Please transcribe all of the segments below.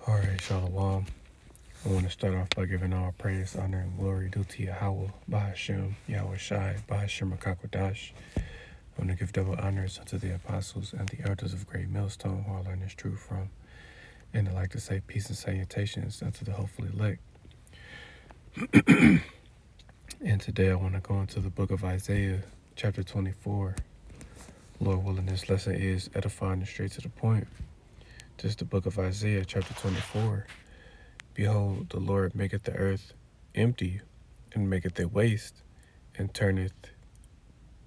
All right, Shalom. I want to start off by giving all praise, honor, and glory due to Yahweh, Bahashem, Yahweh Shai, Bahashem Akakodash. I want to give double honors unto the apostles and the elders of Great Millstone, who I learned this truth from. And I'd like to say peace and salutations unto the hopefully elect. And today I want to go into the book of Isaiah, chapter 24. Lord willing, this lesson is edifying and straight to the point. This is the book of Isaiah, chapter 24. Behold, the Lord maketh the earth empty, and maketh it waste, and turneth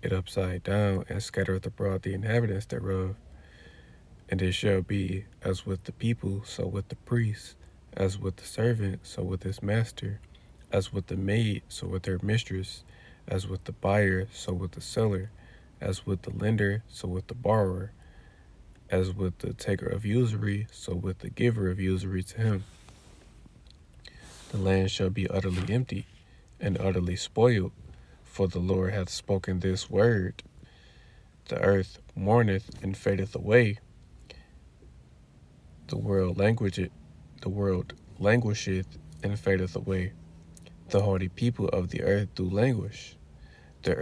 it upside down, and scattereth abroad the inhabitants thereof. And it shall be as with the people, so with the priest, as with the servant, so with his master, as with the maid, so with her mistress, as with the buyer, so with the seller, as with the lender, so with the borrower, as with the taker of usury, so with the giver of usury to him. The land shall be utterly empty and utterly spoiled, for the Lord hath spoken this word. The earth mourneth and fadeth away. The world languisheth and fadeth away. The haughty people of the earth do languish. The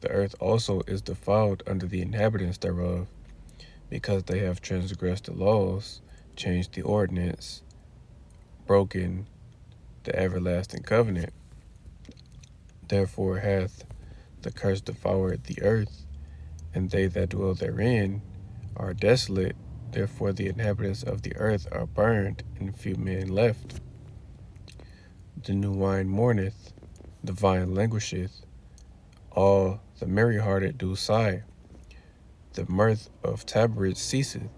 earth also is defiled under the inhabitants thereof, because they have transgressed the laws, changed the ordinance, broken the everlasting covenant. Therefore hath the curse devoured the earth, and they that dwell therein are desolate. Therefore the inhabitants of the earth are burned, and few men left. The new wine mourneth, the vine languisheth, all the merry-hearted do sigh. The mirth of tabrets ceaseth,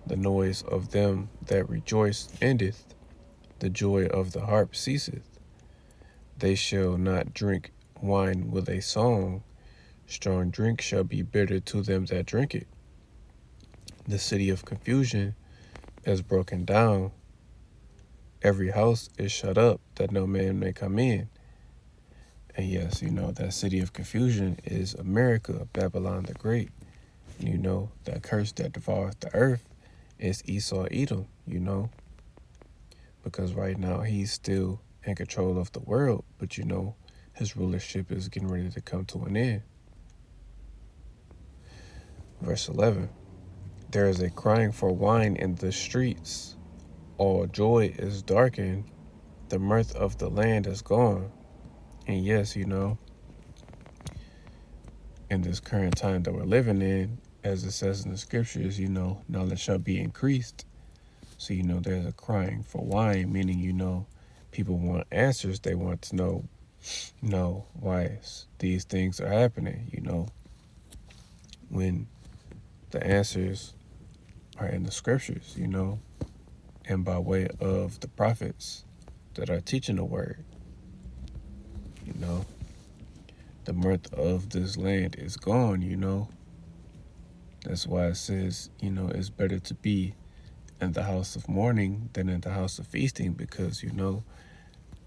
the noise of them that rejoice endeth, the joy of the harp ceaseth. They shall not drink wine with a song, strong drink shall be bitter to them that drink it. The city of confusion is broken down, every house is shut up, that no man may come in. And yes, that city of confusion is America, Babylon the Great. That curse that devours the earth is Esau Edom, because right now he's still in control of the world, but his rulership is getting ready to come to an end. Verse 11, there is a crying for wine in the streets. All joy is darkened. The mirth of the land is gone. And yes, in this current time that we're living in, as it says in the scriptures, knowledge shall be increased. So, there's a crying for wine, meaning, people want answers. They want to know, why these things are happening, when the answers are in the scriptures, and by way of the prophets that are teaching the word, the mirth of this land is gone, That's why it says, it's better to be in the house of mourning than in the house of feasting, because,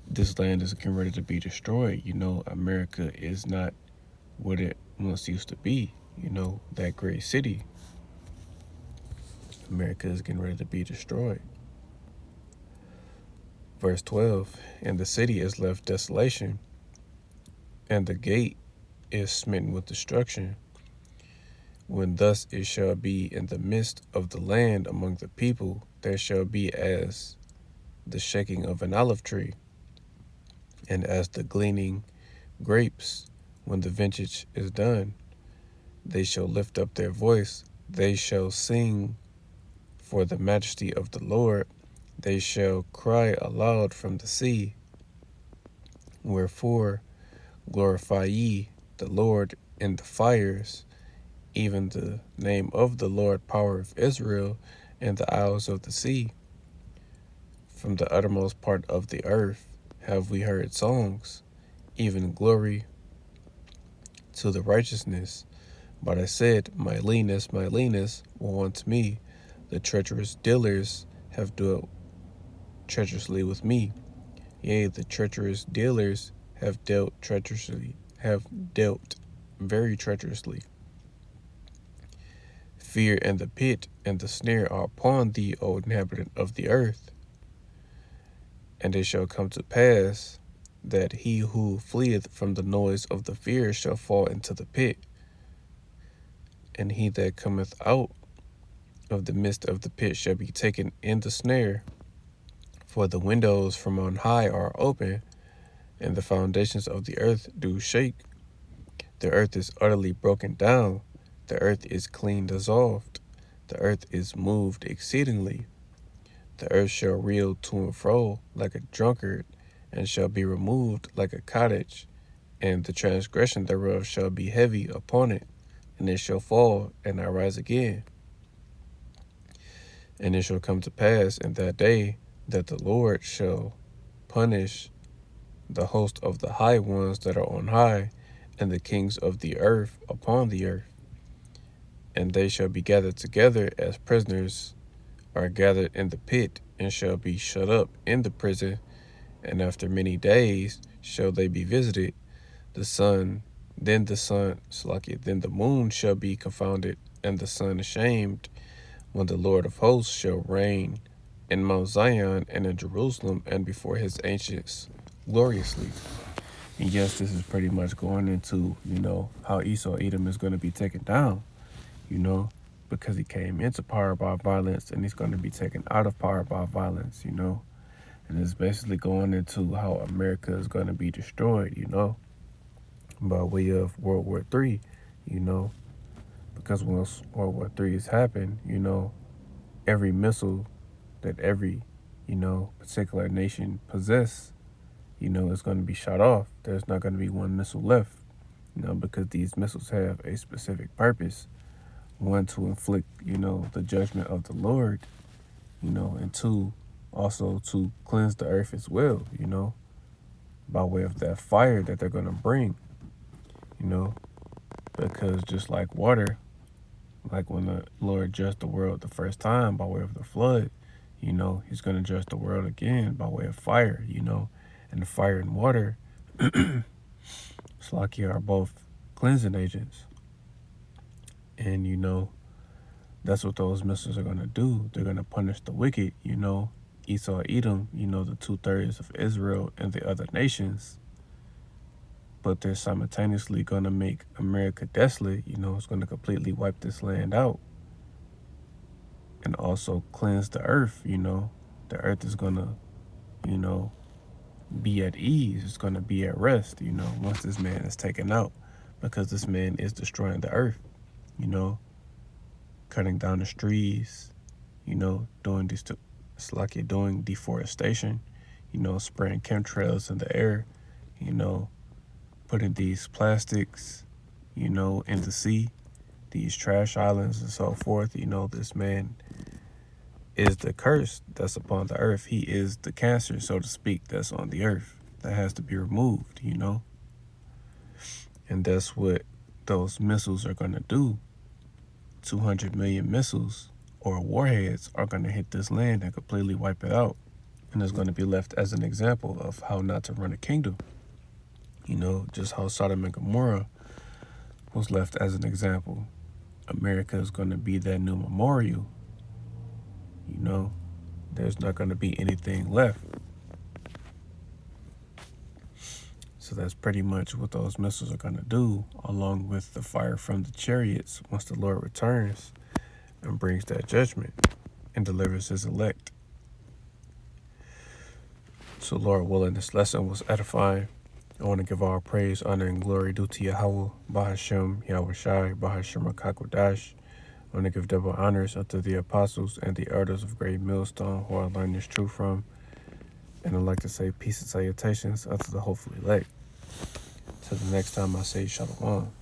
this land is getting ready to be destroyed. America is not what it once used to be, that great city. America is getting ready to be destroyed. Verse 12, and the city is left desolation, and the gate is smitten with destruction. When thus it shall be in the midst of the land among the people, there shall be as the shaking of an olive tree, and as the gleaning grapes when the vintage is done. They shall lift up their voice, they shall sing for the majesty of the Lord, they shall cry aloud from the sea. Wherefore glorify ye the Lord in the fires, even the name of the Lord, power of Israel, in the isles of the sea. From the uttermost part of the earth have we heard songs, even glory to the righteousness. But I said, my leanness will unto me. The treacherous dealers have dealt treacherously with me. Yea, the treacherous dealers have dealt very treacherously. fear and the pit and the snare are upon thee, O inhabitant of the earth. And it shall come to pass that he who fleeth from the noise of the fear shall fall into the pit, and he that cometh out of the midst of the pit shall be taken in the snare. For the windows from on high are open, and the foundations of the earth do shake. The earth is utterly broken down, the earth is clean dissolved, the earth is moved exceedingly. The earth shall reel to and fro like a drunkard, and shall be removed like a cottage, and the transgression thereof shall be heavy upon it, and it shall fall and not rise again. And it shall come to pass in that day that the Lord shall punish the host of the high ones that are on high, and the kings of the earth upon the earth. And they shall be gathered together as prisoners are gathered in the pit, and shall be shut up in the prison, and after many days shall they be visited. Then the moon shall be confounded, and the sun ashamed, when the Lord of hosts shall reign in Mount Zion and in Jerusalem and before his ancients gloriously. And yes, this is pretty much going into, how Esau Edom is going to be taken down, because he came into power by violence and he's going to be taken out of power by violence, And it's basically going into how America is going to be destroyed, by way of World War III, because once World War III has happened, every missile that every, particular nation possess, is going to be shot off. There's not going to be one missile left, because these missiles have a specific purpose. One, to inflict, the judgment of the Lord, and two, also to cleanse the earth as well, by way of that fire that they're going to bring, because just like water, like when the Lord judged the world the first time by way of the flood, he's going to judge the world again by way of fire, and the fire and water, Slakia, are both cleansing agents. And, that's what those missiles are going to do. They're going to punish the wicked, Esau, Edom, the 2/3 of Israel and the other nations. But they're simultaneously going to make America desolate. It's going to completely wipe this land out. And also cleanse the earth, The earth is going to, be at ease. It's going to be at rest, once this man is taken out. Because this man is destroying the earth, cutting down the trees, doing deforestation, spraying chemtrails in the air, putting these plastics, in the sea, these trash islands and so forth. This man is the curse that's upon the earth. He is the cancer, so to speak, that's on the earth that has to be removed, And that's what those missiles are going to do. 200 million missiles or warheads are going to hit this land and completely wipe it out. And it's going to be left as an example of how not to run a kingdom. Just how Sodom and Gomorrah was left as an example. America is going to be that new memorial. There's not going to be anything left. So that's pretty much what those missiles are going to do, along with the fire from the chariots once the Lord returns and brings that judgment and delivers his elect. So Lord willing, this lesson was edifying. I want to give all praise, honor, and glory due to Yahweh, Bahashem, Yahweh Shai, Bahashem HaKakodash. I want to give double honors unto the apostles and the elders of Great Millstone who I learned this truth from. And I'd like to say peace and salutations unto the hopefully elect. Till the next time I say Shalom.